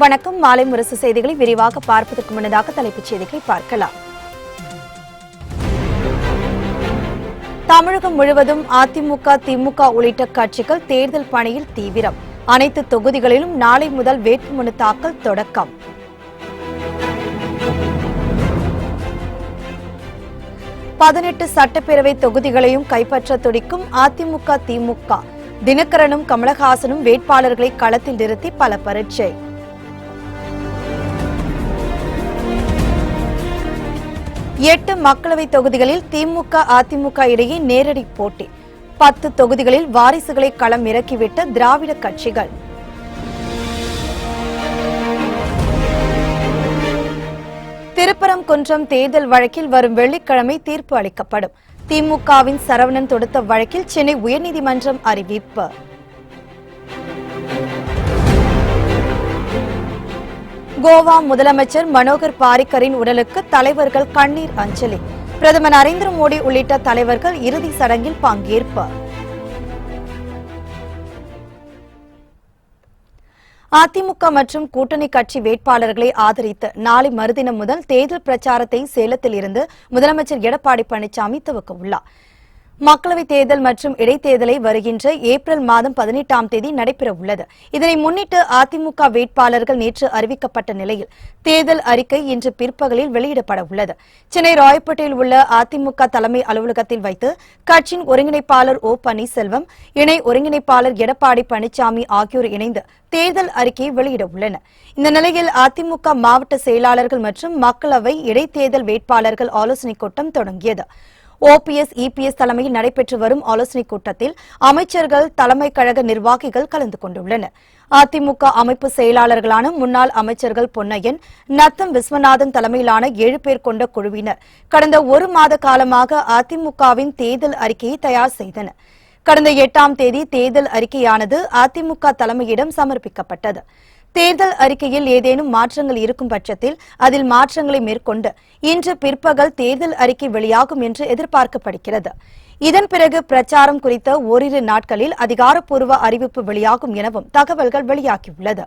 வணக்கம். மாலை முரசு செய்திகளை விரிவாக பார்ப்பதற்கு முன்னதாக தலைப்புச் செய்திகளை பார்க்கலாம். தமிழகம் முழுவதும் அதிமுக, திமுக உள்ளிட்ட கட்சிகள் தேர்தல் பணியில் தீவிரம். அனைத்து தொகுதிகளிலும் நாளை முதல் வேட்புமனு தாக்கல் தொடக்கம். பதினெட்டு சட்டப்பேரவை தொகுதிகளையும் கைப்பற்ற துடிக்கும் அதிமுக, திமுக. தினகரனும் கமலஹாசனும் வேட்பாளர்களை களத்தில் நிறுத்தி பல பரீட்சை. 8 மக்களவை தொகுதிகளில் திமுக, அதிமுக இடையே நேரடி போட்டி. 10 தொகுதிகளில் வாரிசுகளை களம் இறக்கிவிட்ட திராவிட கட்சிகள். திருப்பரங்குன்றம் தேர்தல் வழக்கில் வரும் வெள்ளிக்கிழமை தீர்ப்பு அளிக்கப்படும். திமுகவின் சரவணன் தொடுத்த வழக்கில் சென்னை உயர்நீதிமன்றம் அறிவிப்பு. கோவா முதலமைச்சர் மனோகர் பாரிக்கரின் உடலுக்கு தலைவர்கள் கண்ணீர் அஞ்சலி. பிரதமர் நரேந்திர மோடி உள்ளிட்ட தலைவர்கள் இறுதி சடங்கில் பங்கேற்பு. அதிமுக மற்றும் கூட்டணி கட்சி வேட்பாளர்களை ஆதரித்து நாளை மறுதினம் முதல் தேர்தல் பிரச்சாரத்தை சேலத்தில் இருந்து முதலமைச்சர் எடப்பாடி பழனிசாமி துவக்க உள்ளார். மக்களவைத் தேர்தல் மற்றும் இடைத்தேர்தலை வருகின்ற ஏப்ரல் மாதம் 18ஆம் தேதி நடைபெறவுள்ளது. இதனை முன்னிட்டு அதிமுக வேட்பாளர்கள் நேற்று அறிவிக்கப்பட்ட நிலையில் தேர்தல் அறிக்கை இன்று பிற்பகலில் வெளியிடப்பட உள்ளது. சென்னை ராயப்பேட்டையில் உள்ள அதிமுக தலைமை அலுவலகத்தில் வைத்து கட்சியின் ஒருங்கிணைப்பாளர் ஓ பன்னீர்செல்வம், இணை ஒருங்கிணைப்பாளர் எடப்பாடி பழனிசாமி ஆகியோர் இணைந்து தேர்தல் அறிக்கையை வெளியிட உள்ளனர். இந்த நிலையில் அதிமுக மாவட்ட செயலாளர்கள் மற்றும் மக்களவை இடைத்தேர்தல் வேட்பாளர்கள் ஆலோசனைக் கூட்டம் தொடங்கியது. OPS, EPS தலைமையில் நடைபெற்று வரும் ஆலோசனைக் கூட்டத்தில் அமைச்சர்கள், தலைமை கழக நிர்வாகிகள் கலந்து கொண்டுள்ளனர். அதிமுக அமைப்பு செயலாளர்களான முன்னாள் அமைச்சர்கள் பொன்னையன், நத்தம் விஸ்வநாதன் தலைமையிலான 7 பேர் கொண்ட குழுவினர் கடந்த 1 மாத காலமாக அதிமுகவின் தேர்தல் அறிக்கையை தயார் செய்தனர். கடந்த 8ஆம் தேதி தேர்தல் அறிக்கையானது அதிமுக தலைமையிடம் சமர்ப்பிக்கப்பட்டது. தேர்தல் அறிக்கையில் ஏதேனும் மாற்றங்கள் இருக்கும் பட்சத்தில் அதில் மாற்றங்களை மேற்கொண்டு இன்று பிற்பகல் தேர்தல் அறிக்கை வெளியாகும் என்று எதிர்பார்க்கப்படுகிறது. இதன் பிறகு பிரச்சாரம் குறித்த ஓரிரு நாட்களில் அதிகாரப்பூர்வ அறிவிப்பு வெளியாகும் எனவும் தகவல்கள் வெளியாகியுள்ளது.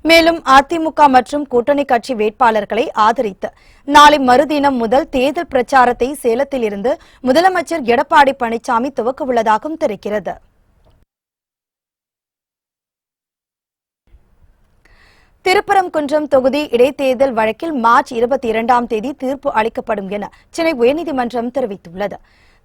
மேலும் அதிமுக மற்றும் கூட்டணி கட்சி வேட்பாளர்களை ஆதரித்து நாளை மறுதினம் முதல் தேர்தல் பிரச்சாரத்தை சேலத்தில் இருந்து முதலமைச்சர் எடப்பாடி பழனிசாமி துவக்க உள்ளதாகவும் தெரிகிறது. திருப்பரங்குன்றம் தொகுதி இடைத்தேர்தல் வழக்கில் மார்ச் 22ஆம் தேதி தீர்ப்பு அளிக்கப்படும் என சென்னை உயர்நீதிமன்றம் தெரிவித்துள்ளது.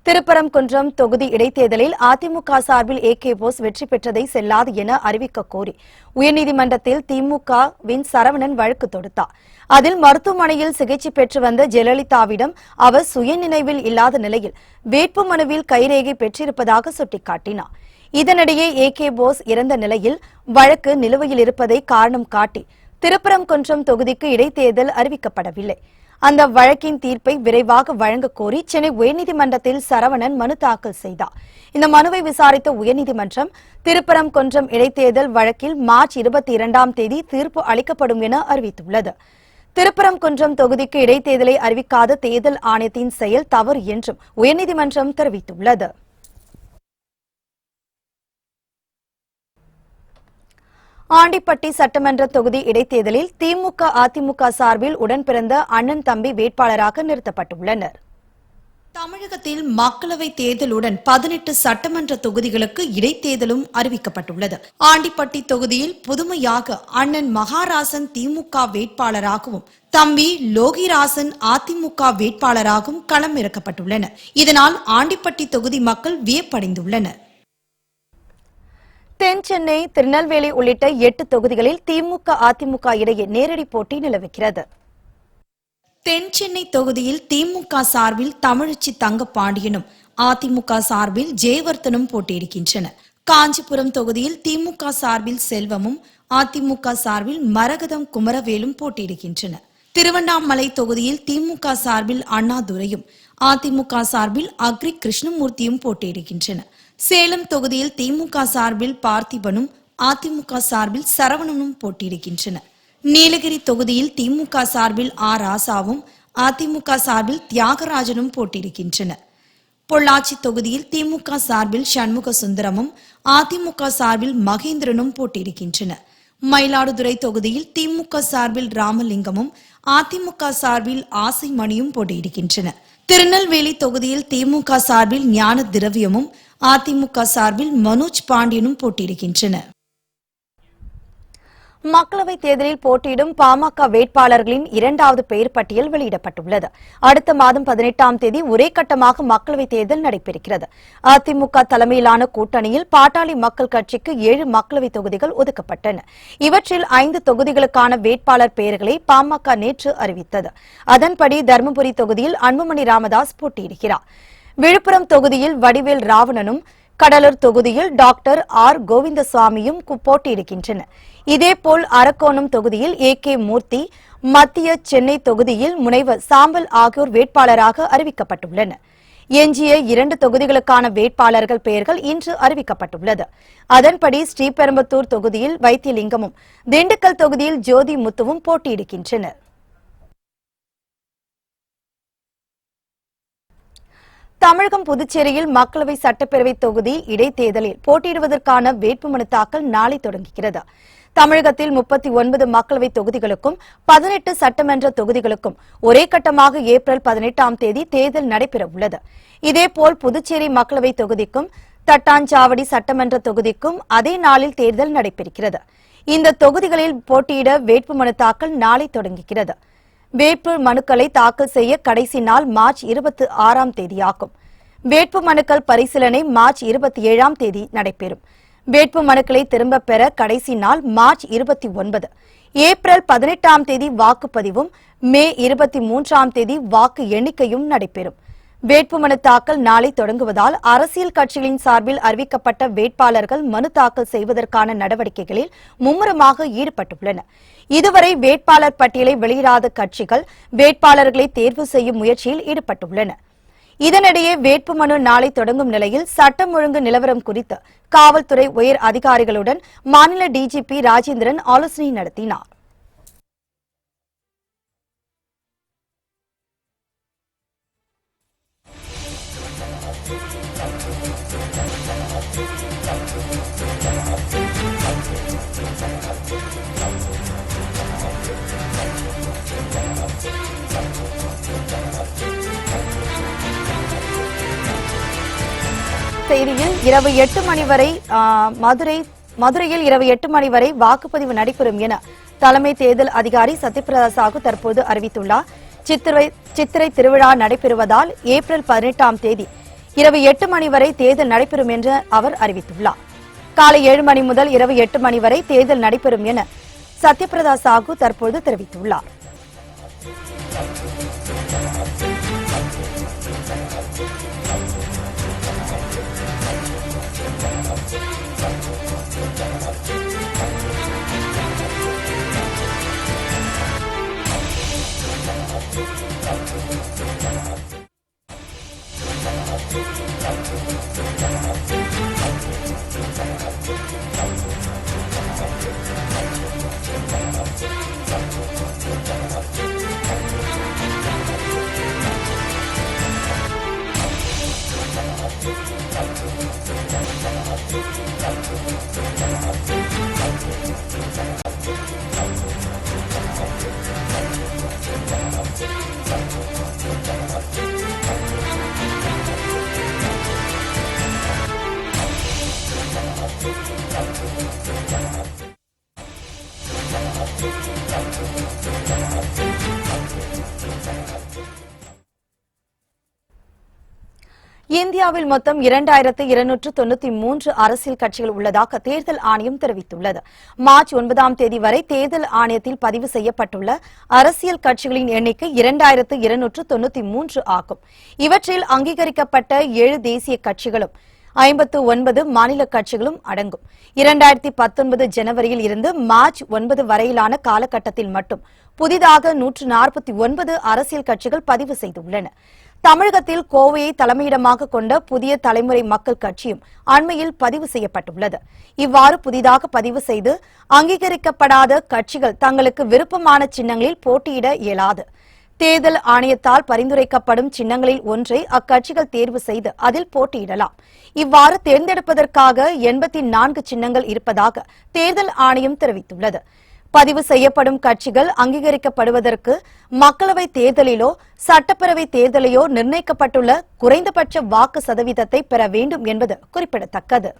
திருப்பரங்குன்றம் தொகுதி இடைத்தேர்தலில் அதிமுக சார்பில் AK போஸ் வெற்றி பெற்றதை செல்லாது என அறிவிக்க கோரி உயர்நீதிமன்றத்தில் திமுகவின் சரவணன் வழக்கு தொடுத்தார். அதில் மருத்துவமனையில் சிகிச்சை பெற்று வந்த ஜெயலலிதாவிடம் அவர் சுயநினைவில் இல்லாத நிலையில் வேட்புமனுவில் கைரேகை பெற்றிருப்பதாக சுட்டிக்காட்டினார். இதனிடையே AK போஸ் இறந்த நிலையில் வழக்கு நிலுவையில் இருப்பதை காரணம் காட்டி திருப்பரங்குன்றம் தொகுதிக்கு இடைத்தேர்தல் அறிவிக்கப்படவில்லை. அந்த வழக்கின் தீர்ப்பை விரைவாக வழங்க கோரி சென்னை உயர்நீதிமன்றத்தில் சரவணன் மனு தாக்கல் செய்தார். இந்த மனுவை விசாரித்த உயர்நீதிமன்றம் திருப்பரங்குன்றம் இடைத்தேர்தல் வழக்கில் மார்ச் 22ஆம் தேதி தீர்ப்பு அளிக்கப்படும் என அறிவித்துள்ளது. திருப்பரங்குன்றம் தொகுதிக்கு இடைத்தேர்தலை அறிவிக்காத தேர்தல் ஆணையத்தின் செயல் தவறு என்றும் உயர்நீதிமன்றம் தெரிவித்துள்ளது. ஆண்டிப்பட்டி சட்டமன்ற தொகுதி இடைத்தேர்தலில் திமுக, அதிமுக சார்பில் உடன்பிறந்த அண்ணன், தம்பி வேட்பாளராக நிறுத்தப்பட்டுள்ளனர். தமிழகத்தில் மக்களவைத் தேர்தலுடன் 18 சட்டமன்ற தொகுதிகளுக்கு இடைத்தேர்தலும் அறிவிக்கப்பட்டுள்ளது. ஆண்டிப்பட்டி தொகுதியில் புதுமையாக அண்ணன் மகாராசன் திமுக வேட்பாளராகவும், தம்பி லோகிராசன் அதிமுக வேட்பாளராகவும் களம் இறக்கப்பட்டுள்ளனர். இதனால் ஆண்டிப்பட்டி தொகுதி மக்கள் வியப்படைந்துள்ளனர். தென் சென்னை, திருநெல்வேலி உள்ளிட்ட 8 தொகுதிகளில் திமுக, அதிமுக இடையே நேரடி போட்டி நிலவுகிறது. தென் சென்னை தொகுதியில் திமுக சார்பில் தமிழச்சி தங்கப்பாண்டியனும், அதிமுக சார்பில் ஜெயவர்த்தனும் போட்டியிடுகின்றனர். காஞ்சிபுரம் தொகுதியில் திமுக சார்பில் செல்வமும், அதிமுக சார்பில் மரகதம் குமரவேலும் போட்டியிடுகின்றனர். திருவண்ணாமலை தொகுதியில் திமுக சார்பில் அண்ணாதுரையும், அதிமுக சார்பில் அக்ரி கிருஷ்ணமூர்த்தியும் போட்டியிடுகின்றனர். சேலம் தொகுதியில் திமுக சார்பில் பார்த்திபனும், அதிமுக சார்பில் சரவணனும் போட்டியிடுகின்றனர். நீலகிரி தொகுதியில் திமுக சார்பில் ராசாவும், அதிமுக சார்பில் தியாகராஜனும் போட்டியிடுகின்றனர். பொள்ளாச்சி தொகுதியில் திமுக சார்பில் சண்முக சுந்தரமும், அதிமுக சார்பில் மகேந்திரனும் போட்டியிடுகின்றனர். மயிலாடுதுறை தொகுதியில் திமுக சார்பில் ராமலிங்கமும் அதிமுக சார்பில் ஆசைமணியும் போட்டியிடுகின்றனர். திருநெல்வேலி தொகுதியில் திமுக சார்பில் ஞான திரவியமும் அதிமுக சார்பில் மனோஜ் பாண்டியனும் போட்டியிடுகின்றனர். மக்களவைத் தேர்தலில் போட்டியிடும் பாமக வேட்பாளர்களின் இரண்டாவது பெயர் பட்டியல் வெளியிடப்பட்டுள்ளது. அடுத்த மாதம் 18ஆம் தேதி ஒரே கட்டமாக மக்களவைத் தேர்தல் நடைபெறுகிறது. அதிமுக தலைமையிலான கூட்டணியில் பாட்டாளி மக்கள் கட்சிக்கு 7 மக்களவைத் தொகுதிகள் ஒதுக்கப்பட்டன. இவற்றில் 5 தொகுதிகளுக்கான வேட்பாளர் பெயர்களை பாமக நேற்று அறிவித்தது. அதன்படி தருமபுரி தொகுதியில் அன்புமணி ராமதாஸ் போட்டியிடுகிறார். விழுப்புரம் தொகுதியில் வடிவேல் ராவணனும், கடலூர் தொகுதியில் டாக்டர் ஆர் கோவிந்தசுவாமியும் போட்டியிடுகின்றனர். இதேபோல் அரக்கோணம் தொகுதியில் AK மூர்த்தி, மத்திய சென்னை தொகுதியில் முனைவர் சாம்பல் ஆகியோர் வேட்பாளராக அறிவிக்கப்பட்டுள்ளனர். எஞ்சிய 2 தொகுதிகளுக்கான வேட்பாளர்கள் பெயர்கள் இன்று அறிவிக்கப்பட்டுள்ளது. அதன்படி ஸ்ரீபெரும்புத்தூர் தொகுதியில் வைத்தியலிங்கமும், திண்டுக்கல் தொகுதியில் ஜோதி முத்துவும் போட்டியிடுகின்றனர். தமிழகம் புதுச்சேரியில் மக்களவை சட்டப்பேரவை தொகுதி இடைத்தேர்தலில் போட்டியிடுவதற்கான வேட்புமனு தாக்கல் நாளை தொடங்குகிறது. தமிழகத்தில் 39 மக்களவை தொகுதிகளுக்கும் 18 சட்டமன்ற தொகுதிகளுக்கும் ஒரே கட்டமாக ஏப்ரல் 18ஆம் தேதி தேர்தல் நடைபெறவுள்ளது. இதேபோல் புதுச்சேரி மக்களவை தொகுதிக்கும் தட்டாஞ்சாவடி சட்டமன்ற தொகுதிக்கும் அதே நாளில் தேர்தல் நடைபெறுகிறது. இந்த தொகுதிகளில் போட்டியிட வேட்புமனு தாக்கல் நாளை தொடங்குகிறது. வேட்பு மனுக்களை தாக்கல் செய்ய கடைசி நாள் மார்ச் 26ஆம் தேதியாகும். வேட்பு மனுக்கள் பரிசீலனை மார்ச் 27ஆம் தேதி நடைபெறும். வேட்பு மனுக்களை திரும்பப் பெற கடைசி நாள் மார்ச் 29. ஏப்ரல் 18ஆம் தேதி வாக்குப்பதிவும் மே 23ஆம் தேதி வாக்கு எண்ணிக்கையும் நடைபெறும். வேட்புமனு தாக்கல் நாளை தொடங்குவதால் அரசியல் கட்சிகளின் சார்பில் அறிவிக்கப்பட்ட வேட்பாளர்கள் மனு தாக்கல் செய்வதற்கான நடவடிக்கைகளில் மும்முரமாக ஈடுபட்டுள்ளனர். இதுவரை வேட்பாளர் பட்டியலை வெளியிடாத கட்சிகள் வேட்பாளர்களை தேர்வு செய்யும் முயற்சியில் ஈடுபட்டுள்ளன. இதனிடையே வேட்புமனு நாளை தொடங்கும் நிலையில் சட்டம் ஒழுங்கு நிலவரம் குறித்து காவல்துறை உயர் அதிகாரிகளுடன் மாநில DGP ராஜேந்திரன் ஆலோசனை நடத்தினார். செய்தியில் இரவு 8 மணி வரை மதுரையில் இரவு 8 மணி வரை வாக்குப்பதிவு நடைபெறும் என தலைமை தேர்தல் அதிகாரி சத்யபிரதா சாஹூ தற்போது அறிவித்துள்ளார். சித்திரை திருவிழா நடைபெறுவதால் ஏப்ரல் 18ஆம் தேதி இரவு 8 மணி வரை தேர்தல் நடைபெறும் என்று அவர் அறிவித்துள்ளார். காலை 7 மணி முதல் இரவு 8 மணி வரை தேர்தல் நடைபெறும் என சத்யபிரதா சாஹூ தற்போது தெரிவித்துள்ளார். இந்தியாவில் மொத்தம் 2293 அரசியல் கட்சிகள் உள்ளதாக தேர்தல் ஆணையம் தெரிவித்துள்ளது. மார்ச் 9ஆம் தேதி வரை தேர்தல் ஆணையத்தில் பதிவு செய்யப்பட்டுள்ள அரசியல் கட்சிகளின் எண்ணிக்கை 2293 ஆகும். இவற்றில் அங்கீகரிக்கப்பட்ட 7 தேசிய கட்சிகளும் 59 மாநில கட்சிகளும் அடங்கும். 2019 ஜனவரியில் இருந்து மார்ச் 9 வரையிலான காலகட்டத்தில் மட்டும் புதிதாக 149 அரசியல் கட்சிகள் பதிவு செய்துள்ளன. தமிழகத்தில் கோவையை தலைமையிடமாக கொண்ட புதிய தலைமுறை மக்கள் கட்சியும் அண்மையில் பதிவு செய்யப்பட்டுள்ளது. இவ்வாறு புதிதாக பதிவு செய்து அங்கீகரிக்கப்படாத கட்சிகள் தங்களுக்கு விருப்பமான சின்னங்களில் போட்டியிட இயலாது. தேர்தல் ஆணையத்தால் பரிந்துரைக்கப்படும் சின்னங்களில் ஒன்றை அக்கட்சிகள் தேர்வு செய்து அதில் போட்டியிடலாம். இவ்வாறு தேர்ந்தெடுப்பதற்காக 84 சின்னங்கள் இருப்பதாக தேர்தல் ஆணையம் தெரிவித்துள்ளது. பதிவு செய்யப்படும் கட்சிகள் அங்கீகரிக்கப்படுவதற்கு மக்களவைத் தேர்தலிலோ சட்டப்பேரவை தேர்தலையோ நிர்ணயிக்கப்பட்டுள்ள குறைந்தபட்ச வாக்கு சதவீதத்தை பெற வேண்டும் என்பது குறிப்பிடத்தக்கது.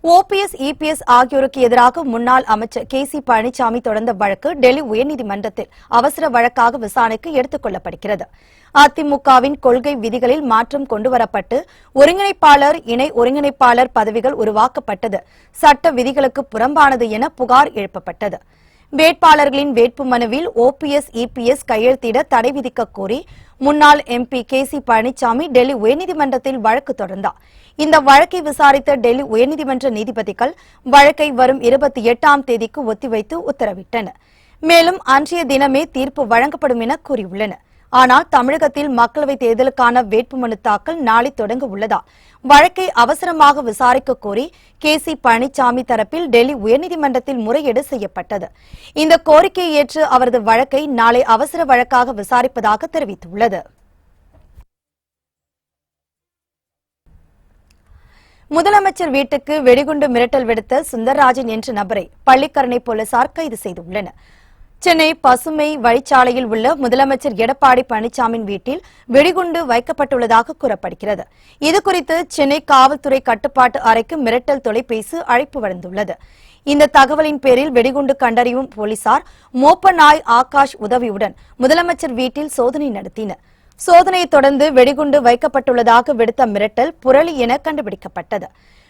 ஓபிஎஸ், இபிஎஸ் ஆகியோருக்கு எதிராக முன்னாள் அமைச்சர் கே.சி. பழனிசாமி தொடர்ந்த வழக்கு டெல்லி உயர்நீதிமன்றத்தில் அவசர வழக்காக விசாரணைக்கு எடுத்துக் கொள்ளப்படுகிறது. அதிமுகவின் கொள்கை விதிகளில் மாற்றம் கொண்டுவரப்பட்டு ஒருங்கிணைப்பாளர், இணை ஒருங்கிணைப்பாளர் பதவிகள் உருவாக்கப்பட்டது சட்ட விதிகளுக்கு புறம்பானது என புகார் எழுப்பப்பட்டது. வேட்பாளர்களின் வேட்புமனுவில் ஓபிஎஸ், இபிஎஸ் கையெழுத்திட தடை விதிக்க கோரி முன்னாள் எம்பி கே.சி. பழனிசாமி டெல்லி உயர்நீதிமன்றத்தில் வழக்கு தொடர்ந்தார். இந்த வழக்கை விசாரித்த டெல்லி உயர்நீதிமன்ற நீதிபதிகள் வழக்கை வரும் 28ஆம் தேதிக்கு ஒத்திவைத்து உத்தரவிட்டனர். மேலும் அன்றைய தினமே தீர்ப்பு வழங்கப்படும் என கூறியுள்ளனர். ஆனால் தமிழகத்தில் மக்களவைத் தேர்தலுக்கான வேட்புமனு தாக்கல் நாளை தொடங்க உள்ளதால் வழக்கை அவசரமாக விசாரிக்க கோரி கே.சி. பழனிசாமி தரப்பில் டெல்லி உயர்நீதிமன்றத்தில் முறையீடு செய்யப்பட்டது. இந்த கோரிக்கையை ஏற்று அவரது வழக்கை நாளை அவசர வழக்காக விசாரிப்பதாக தெரிவித்துள்ளது. முதலமைச்சர் வீட்டுக்கு வெடிகுண்டு மிரட்டல் விடுத்த சுந்தர்ராஜன் என்ற நபரை பள்ளிக்கரணை போலீசார் கைது செய்துள்ளனர். சென்னை பசுமை வழிச்சாலையில் உள்ள முதலமைச்சர் எடப்பாடி பழனிசாமியின் வீட்டில் வெடிகுண்டு வைக்கப்பட்டுள்ளதாக கூறப்படுகிறது. இதுகுறித்து சென்னை காவல்துறை கட்டுப்பாட்டு அறைக்கு மிரட்டல் தொலைபேசி அழைப்பு வந்துள்ளது. இந்த தகவலின் பேரில் வெடிகுண்டு கண்டறியும் போலீசார் மோப்ப நாய் ஆகாஷ் உதவியுடன் முதலமைச்சர் வீட்டில் சோதனை நடத்தினர். சோதனையை தொடர்ந்து வெடிகுண்டு வைக்கப்பட்டுள்ளதாக விடுத்த மிரட்டல் புரளி என கண்டுபிடிக்கப்பட்டது.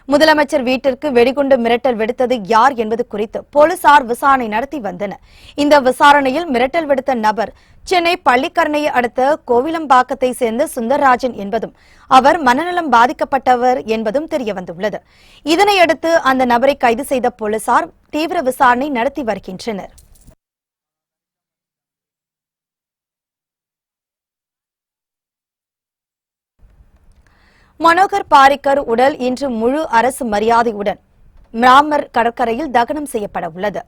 முதலமைச்சர் வீட்டிற்கு வெடிகுண்டு மிரட்டல் விடுத்தது யார் என்பது குறித்து போலீசார் விசாரணை நடத்தி வந்தனர். இந்த விசாரணையில் மிரட்டல் விடுத்த நபர் சென்னை பள்ளிக்கரணையை அடுத்த கோவிலம்பாக்கத்தை சேர்ந்த சுந்தர்ராஜன் என்பதும் அவர் மனநலம் பாதிக்கப்பட்டவர் என்பதும் தெரியவந்துள்ளது. இதனையடுத்து அந்த நபரை கைது செய்த போலீசார் தீவிர விசாரணை நடத்தி வருகின்றனர். மனோகர் பாரிக்கர் உடல் இன்று முழு அரசு மரியாதையுடன் ராமர் கடற்கரையில் தகனம் செய்யப்பட உள்ளது.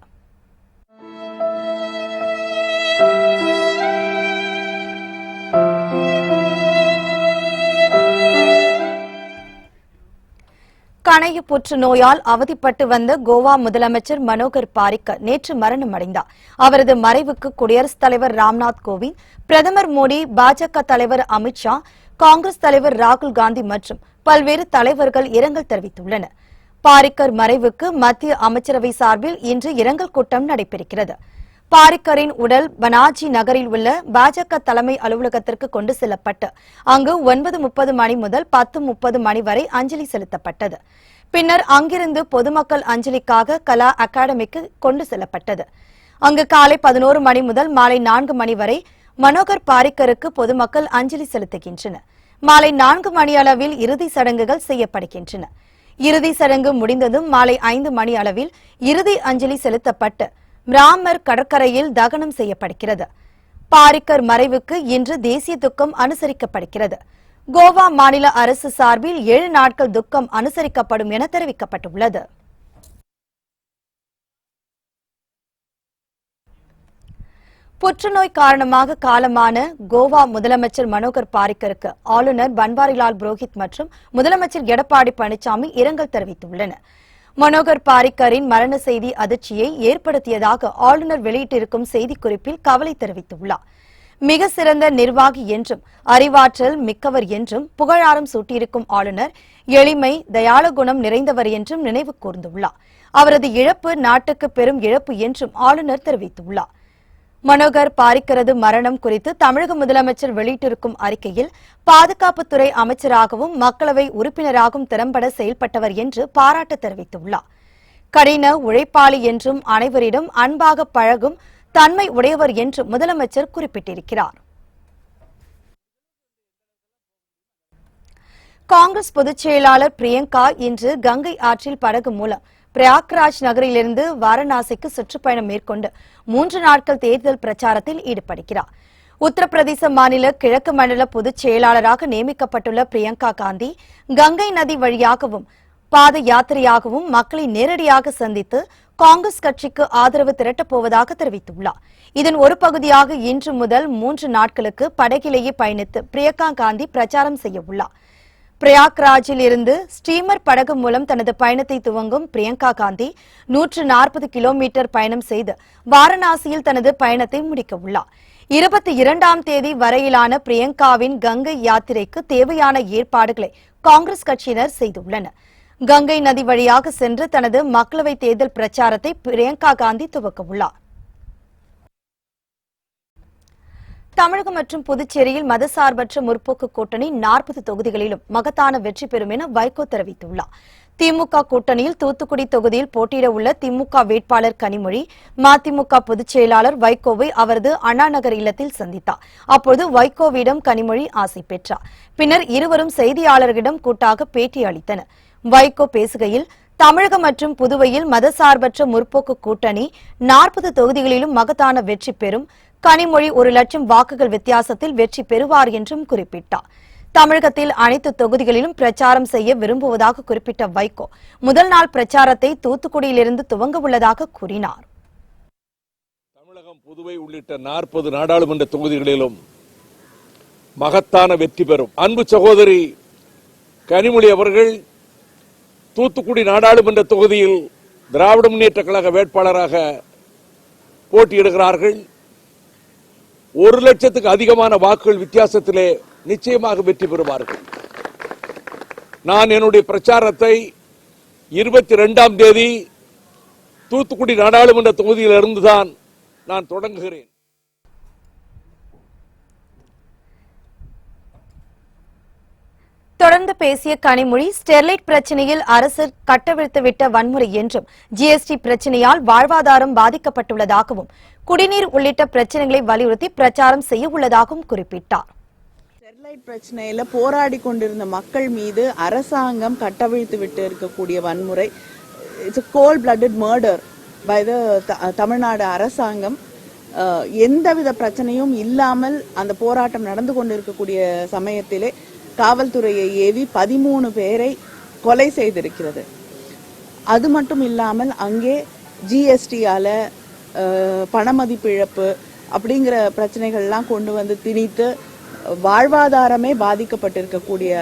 கணைய புற்றுநோயால் அவதிப்பட்டு வந்த கோவா முதலமைச்சர் மனோகர் பாரிக்கர் நேற்று மரணமடைந்தார். அவரது மறைவுக்கு குடியரசுத் தலைவர் ராம்நாத் கோவிந்த், பிரதமர் மோடி, பாஜக தலைவர் அமித்ஷா, காங்கிரஸ் தலைவர் ராகுல் காந்தி மற்றும் பல்வேறு தலைவர்கள் இரங்கல் தெரிவித்துள்ளனர். பாரிக்கர் மறைவுக்கு மத்திய அமைச்சரவை சார்பில் இன்று இரங்கல் கூட்டம் நடைபெறுகிறது. பாரிக்கரின் உடல் பனாஜி நகரில் உள்ள பாஜக தலைமை அலுவலகத்திற்கு கொண்டு செல்லப்பட்டு அங்கு 9:30 மணி முதல் 10:30 மணி வரை அஞ்சலி செலுத்தப்பட்டது. பின்னர் அங்கிருந்து பொதுமக்கள் அஞ்சலிக்காக கலா அகாடமிக்கு கொண்டு செல்லப்பட்டது. அங்கு காலை 11 மணி முதல் மாலை 4 மணி வரை மனோகர் பாரிக்கருக்கு பொதுமக்கள் அஞ்சலி செலுத்துகின்றனர். மாலை 4 மணி அளவில் இறுதி சடங்குகள் செய்யப்படுகின்றன. இறுதி சடங்கு முடிந்ததும் மாலை 5 மணி அளவில் இறுதி அஞ்சலி செலுத்தப்பட்டு ராமர் கடற்கரையில் தகனம் செய்யப்படுகிறது. பாரிக்கர் மறைவுக்கு இன்று தேசிய துக்கம் அனுசரிக்கப்படுகிறது. கோவா மாநில அரசு சார்பில் 7 நாட்கள் துக்கம் அனுசரிக்கப்படும் என தெரிவிக்கப்பட்டுள்ளது. புற்றுநோய் காரணமாக காலமான கோவா முதலமைச்சர் மனோகர் பாரிக்கருக்கு ஆளுநர் பன்வாரிலால் புரோஹித் மற்றும் முதலமைச்சர் எடப்பாடி பழனிசாமி இரங்கல் தெரிவித்துள்ளனர். மனோகர் பாரிக்கரின் மரண செய்தி அதிர்ச்சியை ஏற்படுத்தியதாக ஆளுநர் வெளியிட்டிருக்கும் செய்திக்குறிப்பில் கவலை தெரிவித்துள்ளார். மிக சிறந்த நிர்வாகி என்றும் அறிவாற்றல் மிக்கவர் என்றும் புகழாரம் சூட்டியிருக்கும் ஆளுநர் எளிமை, தயாள குணம் நிறைந்தவர் என்றும் நினைவு கூர்ந்துள்ளார். அவரது இழப்பு நாட்டுக்கு பெரும் இழப்பு என்றும் ஆளுநர் தெரிவித்துள்ளார். மனோகர் பாரிக்கரது மரணம் குறித்து தமிழக முதலமைச்சர் வெளியிட்டிருக்கும் அறிக்கையில் பாதுகாப்புத்துறை அமைச்சராகவும் மக்களவை உறுப்பினராகவும் திறம்பட செயல்பட்டவர் என்று பாராட்டு தெரிவித்துள்ளார். கடின உழைப்பாளி என்றும் அனைவரிடம் அன்பாக பழகும் தன்மை உடையவர் என்று முதலமைச்சர் குறிப்பிட்டிருக்கிறார். காங்கிரஸ் பொதுச் செயலாளர் பிரியங்கா இன்று கங்கை ஆற்றில் படகு மூலம் பிரயாக்ராஜ் நகரிலிருந்து வாரணாசிக்கு சுற்றுப்பயணம் மேற்கொண்டு 3 நாட்கள் தேர்தல் பிரச்சாரத்தில் ஈடுபடுகிறார். உத்தரப்பிரதேச மாநில கிழக்கு மண்டல பொதுச் செயலாளராக நியமிக்கப்பட்டுள்ள பிரியங்கா காந்தி கங்கை நதி வழியாகவும் பாத யாத்திரையாகவும் மக்களை நேரடியாக சந்தித்து காங்கிரஸ் கட்சிக்கு ஆதரவு திரட்டப் போவதாக தெரிவித்துள்ளார். இதன் ஒரு பகுதியாக இன்று முதல் 3 நாட்களுக்கு படகிலேயே பயணித்து பிரியங்கா காந்தி பிரச்சாரம் செய்ய உள்ளார். பிரயாக்ராஜில் இருந்து ஸ்டீமர் படகு மூலம் தனது பயணத்தை துவங்கும் பிரியங்கா காந்தி 140 கிலோமீட்டர் பயணம் செய்து வாரணாசியில் தனது பயணத்தை முடிக்க உள்ளார். 22ஆம் தேதி வரையிலான பிரியங்காவின் கங்கை யாத்திரைக்கு தேவையான ஏற்பாடுகளை காங்கிரஸ் கட்சியினர் செய்துள்ளனர். கங்கை நதி வழியாக சென்று தனது மக்களவைத் தேர்தல் பிரச்சாரத்தை பிரியங்கா காந்தி துவக்க உள்ளார். தமிழகம் மற்றும் புதுச்சேரியில் மதசார்பற்ற முற்போக்கு கூட்டணி 40 தொகுதிகளிலும் மகத்தான வெற்றி பெறும் என வைகோ தெரிவித்துள்ளார். திமுக கூட்டணியில் தூத்துக்குடி தொகுதியில் போட்டியிட உள்ள திமுக வேட்பாளர் கனிமொழி மதிமுக பொதுச் செயலாளர் வைகோவை அவரது அண்ணாநகர் இல்லத்தில் சந்தித்தார். அப்போது வைகோவிடம் கனிமொழி ஆசை பெற்றார். பின்னர் இருவரும் செய்தியாளர்களிடம் கூட்டாக பேட்டி அளித்தனர். வைகோ பேசுகையில், தமிழகம் மற்றும் புதுவையில் மதசார்பற்ற முற்போக்கு கூட்டணி 40 தொகுதிகளிலும் மகத்தான வெற்றி பெறும். கனிமொழி 1 லட்சம் வாக்குகள் வித்தியாசத்தில் வெற்றி பெறுவார் என்றும் குறிப்பிட்டார். தமிழகத்தில் அனைத்து தொகுதிகளிலும் பிரச்சாரம் செய்ய விரும்புவதாக குறிப்பிட்ட வைகோ முதல் நாள் பிரச்சாரத்தை தூத்துக்குடியிலிருந்து துவங்க உள்ளதாக கூறினார். தமிழகம், புதுவை உள்ளிட்ட 40 நாடாளுமன்ற தொகுதிகளிலும் மகத்தான வெற்றி பெறும். அன்பு சகோதரி கனிமொழி அவர்கள் தூத்துக்குடி நாடாளுமன்ற தொகுதியில் திராவிட முன்னேற்ற கழக வேட்பாளராக போட்டியிடுகிறார்கள். 1 லட்சத்துக்கு அதிகமான வாக்குகள் வித்தியாசத்திலே நிச்சயமாக வெற்றி பெறுவார்கள். நான் என்னுடைய பிரச்சாரத்தை 22ஆம் தேதி தூத்துக்குடி நாடாளுமன்ற தொகுதியிலிருந்துதான் நான் தொடங்குகிறேன். தொடர்ந்து பேசிய கனிமொழி, ஸ்டெர்லைட் பிரச்சினையில் அரசு கட்டவிழ்த்துவிட்ட வன்முறை என்றும், ஜிஎஸ்டி பிரச்சினையால் வாழ்வாதாரம் பாதிக்கப்பட்டுள்ளதாகவும், குடிநீர் உள்ளிட்ட பிரச்சினைகளை வலியுறுத்தி பிரச்சாரம் செய்ய உள்ளதாகவும் குறிப்பிட்டார். ஸ்டெர்லைட் பிரச்சனையில போராடி கொண்டிருந்த மக்கள் மீது அரசாங்கம் கட்டவிழ்த்து விட்டு இருக்கக்கூடிய வன்முறை, it's cold blooded murder by the Tamil Nadu அரசாங்கம். எந்தவித பிரச்சனையும் இல்லாமல் அந்த போராட்டம் நடந்து கொண்டிருக்கக்கூடிய சமயத்திலே காவல்துறையை ஏவி 13 பேரை கொலை செய்திருக்கிறது. அது மட்டும் இல்லாமல் அங்கே ஜிஎஸ்டியால பணமதிப்பு இழப்பு அப்படிங்கிற பிரச்சனைகள்லாம் கொண்டு வந்து திணித்து வாழ்வாதாரமே பாதிக்கப்பட்டிருக்கக்கூடிய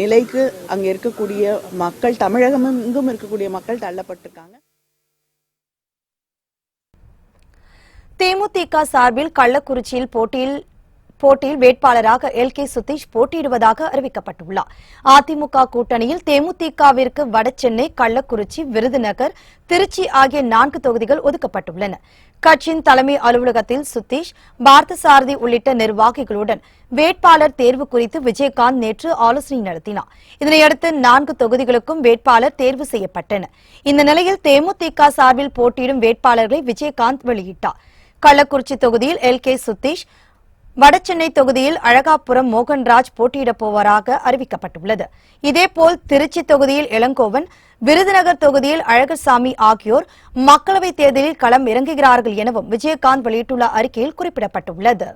நிலைக்கு அங்க இருக்கக்கூடிய மக்கள், தமிழகம் எங்கும் இருக்கக்கூடிய மக்கள் தள்ளப்பட்டிருக்காங்க. தேமுதிக சார்பில் கள்ளக்குறிச்சியில் போட்டியில் வேட்பாளராக எல்.கே. சுதீஷ் போட்டியிடுவதாக அறிவிக்கப்பட்டுள்ளார். அதிமுக கூட்டணியில் தேமுதிகவிற்கு வடசென்னை, கள்ளக்குறிச்சி, விருதுநகர், திருச்சி ஆகிய 4 தொகுதிகள் ஒதுக்கப்பட்டுள்ளன. கட்சியின் தலைமை அலுவலகத்தில் சுதீஷ், பார்த்தசாரதி உள்ளிட்ட நிர்வாகிகளுடன் வேட்பாளர் தேர்வு குறித்து விஜயகாந்த் நேற்று ஆலோசனை நடத்தினார். இதனையடுத்து 4 தொகுதிகளுக்கும் வேட்பாளர் தேர்வு செய்யப்பட்டனர். இந்த நிலையில் தேமுதிக சார்பில் போட்டியிடும் வேட்பாளர்களை விஜயகாந்த் வெளியிட்டார். கள்ளக்குறிச்சி தொகுதியில் எல்.கே. சுதீஷ், வடசென்னை தொகுதியில் அழகாபுரம் மோகன்ராஜ் போட்டியிடப் போவதாக அறிவிக்கப்பட்டுள்ளது. இதேபோல் திருச்சி தொகுதியில் இளங்கோவன், விருதுநகர் தொகுதியில் அழகர்சாமி ஆகியோர் மக்களவைத் தேர்தலில் களம் இறங்குகிறார்கள் எனவும் விஜயகாந்த் வெளியிட்டுள்ள அறிக்கையில் குறிப்பிடப்பட்டுள்ளது.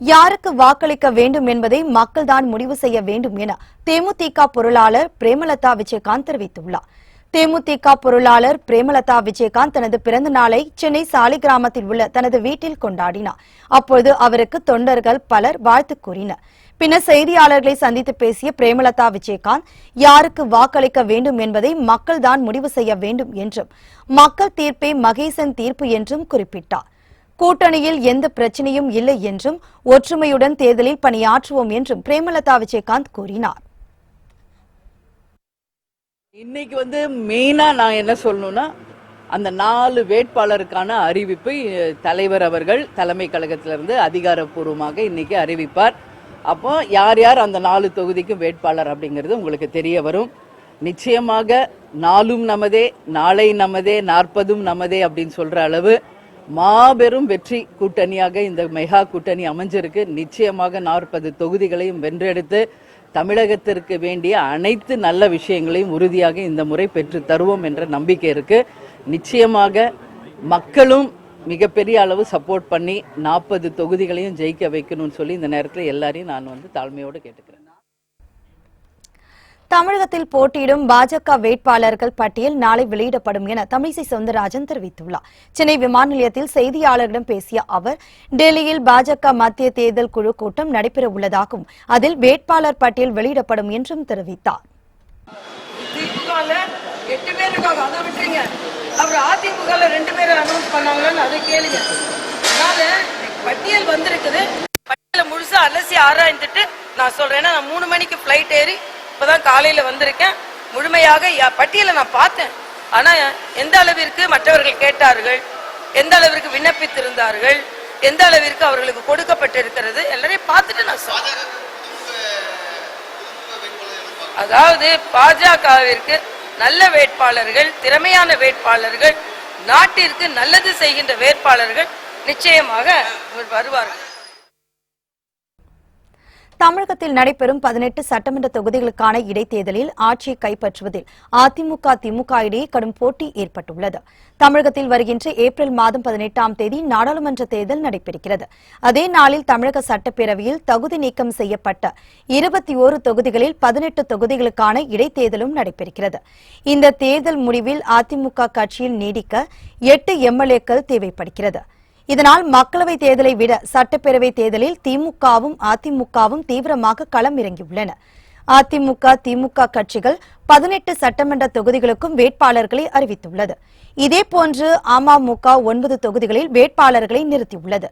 யாருக்கு வாக்களிக்க வேண்டும் என்பதை மக்கள்தான் முடிவு செய்ய வேண்டும் என தேமுதிக பொருளாளர் பிரேமலதா விஜயகாந்த் தெரிவித்துள்ளார். தேமுதிக பொருளாளர் பிரேமலதா விஜயகாந்த் தனது பிறந்த நாளை சென்னை சாலிகிராமத்தில் உள்ள தனது வீட்டில் கொண்டாடினார். அப்போது அவருக்கு தொண்டர்கள் பலர் வாழ்த்து கூறினர். பின்னர் செய்தியாளர்களை சந்தித்து பேசிய பிரேமலதா விஜயகாந்த், யாருக்கு வாக்களிக்க வேண்டும் என்பதை மக்கள்தான் முடிவு செய்ய வேண்டும் என்றும், மக்கள் தீர்ப்பே மகேசன் தீர்ப்பு என்றும் குறிப்பிட்டார். கூட்டணியில் எந்த பிரச்சனையும் இல்லை என்றும், ஒற்றுமையுடன் தேர்தலில் பணியாற்றுவோம் என்றும் பிரேமலதா விஜயகாந்த் கூறினார். இன்னைக்கு மெயினா நான் என்ன சொல்லணும்னா, அந்த 4 வேட்பாளருக்கான அறிவிப்பு தலைவர் அவர்கள் தலைமை கழகத்திலிருந்து அதிகாரப்பூர்வமாக இன்னைக்கு அறிவிப்பார். அப்போ யார் யார் அந்த 4 தொகுதிக்கும் வேட்பாளர் அப்படிங்கிறது உங்களுக்கு தெரிய வரும். நிச்சயமாக நாளும் நமதே, நாளை நமதே, 40ம் நமதே அப்படின்னு சொல்ற அளவு மாபெரும் வெற்றி கூட்டணியாக இந்த மெகா கூட்டணி அமைஞ்சிருக்கு. நிச்சயமாக 40 தொகுதிகளையும் வென்றெடுத்து தமிழகத்திற்கு வேண்டிய அனைத்து நல்ல விஷயங்களையும் உறுதியாக இந்த முறை பெற்று தருவோம் என்ற நம்பிக்கை இருக்கு. நிச்சயமாக மக்களும் மிகப்பெரிய அளவு சப்போர்ட் பண்ணி 40 தொகுதிகளையும் ஜெயிக்க வைக்கணும்னு சொல்லி இந்த நேரத்தில் எல்லாரையும் நான் தாழ்மையோடு கேட்டுக்கிறேன். தமிழகத்தில் போட்டியிடும் பாஜக வேட்பாளர்கள் பட்டியல் நாளை வெளியிடப்படும் என தமிழிசை சவுந்தரராஜன் தெரிவித்துள்ளார். சென்னை விமான நிலையத்தில் செய்தியாளர்களிடம் பேசிய அவர், டெல்லியில் பாஜக மத்திய தேர்தல் குழு கூட்டம் நடைபெற உள்ளதாகவும் அதில் வேட்பாளர் பட்டியல் வெளியிடப்படும் என்றும் தெரிவித்தார். பட்டியல் வந்திருக்குது. பட்டியலை முழுசா அலசி ஆராய்ந்துட்டு நான் சொல்றேன். நான் 3 மணிக்கு பிளைட் ஏறி இப்பதான் காலையில வந்திருக்கேன். முழுமையாக பட்டியலை நான் பார்த்தேன். ஆனா எந்த அளவிற்கு மற்றவர்கள் கேட்டார்கள், எந்த அளவிற்கு விண்ணப்பித்திருந்தார்கள், எந்த அளவிற்கு அவர்களுக்கு கொடுக்கப்பட்டிருக்கிறது எல்லாரையும் பார்த்துட்டு நான் சொல்றேன். அதாவது பாஜகவிற்கு நல்ல வேட்பாளர்கள், திறமையான வேட்பாளர்கள், நாட்டிற்கு நல்லது செய்கின்ற வேட்பாளர்கள் நிச்சயமாக வருவார்கள். தமிழகத்தில் நடைபெறும் 18 சட்டமன்ற தொகுதிகளுக்கான இடைத்தேர்தலில் ஆட்சியை கைப்பற்றுவதில் அதிமுக திமுக இடையே கடும் போட்டி ஏற்பட்டுள்ளது. தமிழகத்தில் வருகின்ற ஏப்ரல் மாதம் 18ஆம் தேதி நாடாளுமன்ற தேர்தல் நடைபெறுகிறது. அதே நாளில் தமிழக சட்டப்பேரவையில் தகுதி நீக்கம் செய்யப்பட்ட 21 தொகுதிகளில் 18 தொகுதிகளுக்கான இடைத்தேர்தலும் நடைபெறுகிறது. இந்த தேர்தல் முடிவில் அதிமுக கட்சியில் நீடிக்க 8 எம்எல்ஏக்கள் தேவைப்படுகிறது. இதனால் மக்களவைத் தேர்தலை விட சட்டப்பேரவை தேர்தலில் திமுகவும் அதிமுகவும் தீவிரமாக களம் இறங்கியுள்ளன. அதிமுக திமுக கட்சிகள் 18 சட்டமன்ற தொகுதிகளுக்கும் வேட்பாளர்களை அறிவித்துள்ளது. இதேபோன்று அமமுக 9 தொகுதிகளில் வேட்பாளர்களை நிறுத்தியுள்ளது.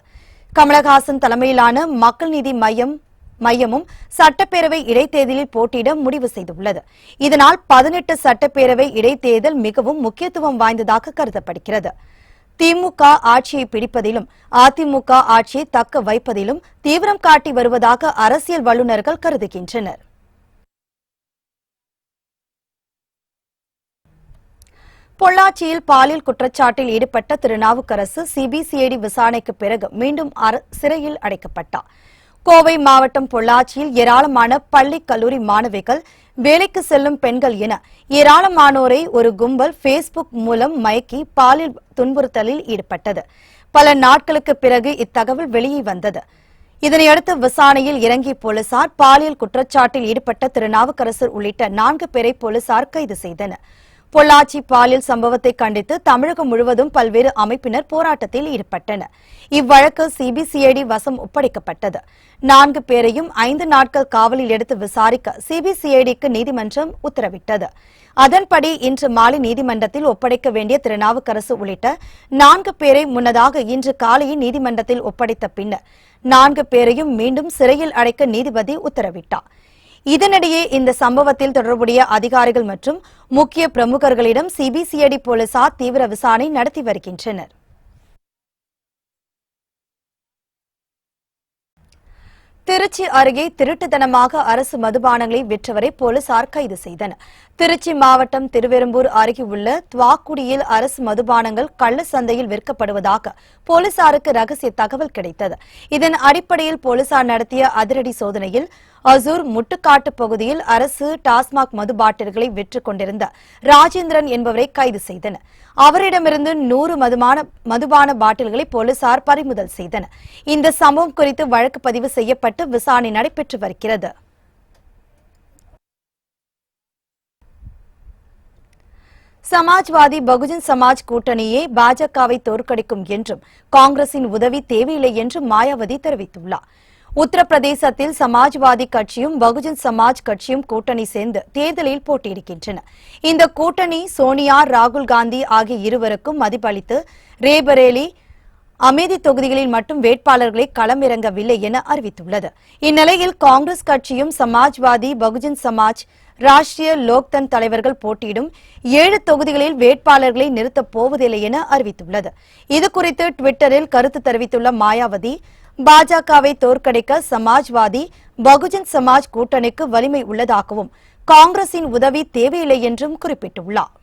கமலஹாசன் தலைமையிலான மக்கள் நீதி மையமும் சட்டப்பேரவை இடைத்தேர்தலில் போட்டியிட முடிவு செய்துள்ளது. இதனால் 18 சட்டப்பேரவை இடைத்தேர்தல் மிகவும் முக்கியத்துவம் வாய்ந்ததாக கருதப்படுகிறது. திமுக ஆட்சியை பிடிப்பதிலும் அதிமுக ஆட்சியை தக்க வைப்பதிலும் தீவிரம் காட்டி வருவதாக அரசியல் வல்லுநர்கள் கருதுகின்றனர். பொள்ளாச்சியில் பாலியல் குற்றச்சாட்டில் ஈடுபட்ட திருநாவுக்கரசு சிபிசிஐடி விசாரணைக்கு பிறகு மீண்டும் சிறையில் அடைக்கப்பட்டார். கோவை மாவட்டம் பொள்ளாச்சியில் ஏராளமான பள்ளி கல்லூரி மாணவிகள், வேலைக்கு செல்லும் பெண்கள் என ஏராளமானோரை ஒரு கும்பல் பேஸ்புக் மூலம் மயக்கி பாலியல் துன்புறுத்தலில் ஈடுபட்டது. பல நாட்களுக்கு பிறகு இத்தகவல் வெளியே வந்தது. இதனையடுத்து விசாரணையில் இறங்கிய போலீசார் பாலியல் குற்றச்சாட்டில் ஈடுபட்ட திருநாவுக்கரசர் உள்ளிட்ட 4 பேரை போலீசார் கைது செய்தனர். பொள்ளாச்சி பாலியல் சம்பவத்தை கண்டித்து தமிழகம் முழுவதும் பல்வேறு அமைப்பினர் போராட்டத்தில் ஈடுபட்டனர். இவ்வழக்கு சிபிசிஐடி வசம் ஒப்படைக்கப்பட்டது. 4 பேரையும் 5 நாட்கள் காவலில் எடுத்து விசாரிக்க சிபிசிஐடிக்கு நீதிமன்றம் உத்தரவிட்டது. அதன்படி இன்று மாலை நீதிமன்றத்தில் ஒப்படைக்க வேண்டிய திருநாவுக்கரசு உள்ளிட்ட 4 பேரை முன்னதாக இன்று காலையில் நீதிமன்றத்தில் ஒப்படைத்த பின்னர் 4 பேரையும் மீண்டும் சிறையில் அடைக்க நீதிபதி உத்தரவிட்டார். இதனிடையே இந்த சம்பவத்தில் தொடர்புடைய அதிகாரிகள் மற்றும் முக்கிய பிரமுகர்களிடம் சிபிசிஐடி போலீசார் தீவிர விசாரணை நடத்தி வருகின்றனர். திருச்சி அருகே திருட்டுத்தனமாக அரசு மதுபானங்களை விற்றவரை போலீசார் கைது செய்தனர். திருச்சி மாவட்டம் திருவெரும்பூர் அருகே உள்ள துவாக்குடியில் அரசு மதுபானங்கள் கள்ள சந்தையில் விற்கப்படுவதாக போலீசாருக்கு ரகசிய தகவல் கிடைத்தது. இதன் அடிப்படையில் போலீசார் நடத்திய அதிரடி சோதனையில் அசூர் முட்டுக்காட்டு பகுதியில் அரசு டாஸ்மாக் மது பாட்டில்களை விற்றுக் கொண்டிருந்த ராஜேந்திரன் என்பவரை கைது செய்தனர். அவரிடமிருந்து 100 மதுபான பாட்டில்களை போலீசார் பறிமுதல் செய்தனர். இந்த சம்பவம் குறித்து வழக்கு பதிவு செய்யப்பட்டு விசாரணை நடைபெற்று வருகிறது. சமாஜ்வாதி பகுஜன் சமாஜ் கூட்டணியே பாஜகவை தோற்கடிக்கும் என்றும் காங்கிரசின் உதவி தேவையில்லை என்றும் மாயாவதி தெரிவித்துள்ளார். உத்தரப்பிரதேசத்தில் சமாஜ்வாதி கட்சியும் பகுஜன் சமாஜ் கட்சியும் கூட்டணி சேர்ந்து தேர்தலில் போட்டியிடுகின்றன. இந்த கூட்டணி சோனியா, ராகுல் காந்தி ஆகிய இருவருக்கும் மதிப்பளித்து ரேபரேலி, அமேதி தொகுதிகளில் மட்டும் வேட்பாளர்களை களமிறங்கவில்லை என அறிவித்துள்ளது. இந்நிலையில் காங்கிரஸ் கட்சியும் சமாஜ்வாதி, பகுஜன் சமாஜ், ராஷ்டிரிய லோக்தன் தலைவர்கள் போட்டியிடும் 7 தொகுதிகளில் வேட்பாளர்களை நிறுத்தப் போவதில்லை என அறிவித்துள்ளது. இதுகுறித்து டுவிட்டரில் கருத்து தெரிவித்துள்ள மாயாவதி, பாஜகவை தோற்கடிக்க சமாஜ்வாதி, பகுஜன் சமாஜ் கூட்டணிக்கு வலிமை உள்ளதாகவும் காங்கிரசின் உதவி தேவையில்லை என்றும் குறிப்பிட்டுள்ளார்.